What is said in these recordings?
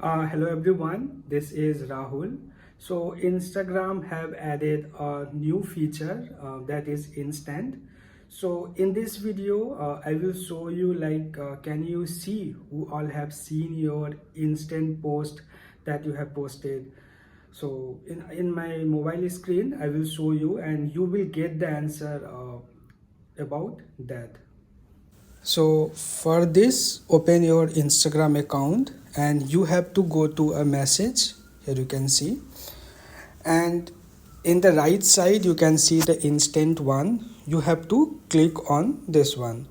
Hello everyone, this is Rahul. So Instagram have added a new feature that is instant. So in this video, I will show you can you see who all have seen your instant post that you have posted. So in my mobile screen, I will show you and you will get the answer about that. So for this, open your Instagram account and you have to go to a message. Here you can see, and in the right side you can see the instant one. You have to click on this one.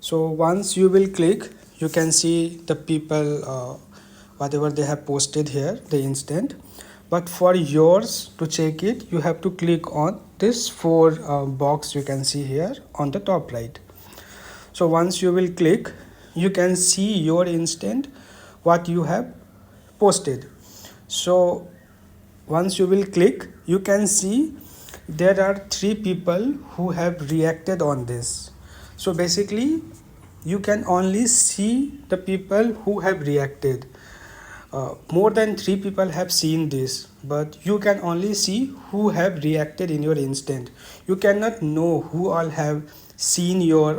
So once you will click, you can see the people whatever they have posted here, the instant. But for yours to check it, you have to click on this four box you can see here on the top right. So once you will click, you can see your instant what you have posted. So once you will click, you can see there are three people who have reacted on this. So basically you can only see the people who have reacted. More than three people have seen this, but you can only see who have reacted in your instant. You cannot know who all have seen your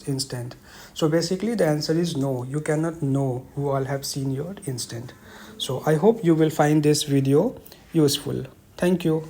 instant. So basically the answer is no, you cannot know who all have seen your instant. So I hope you will find this video useful. Thank you.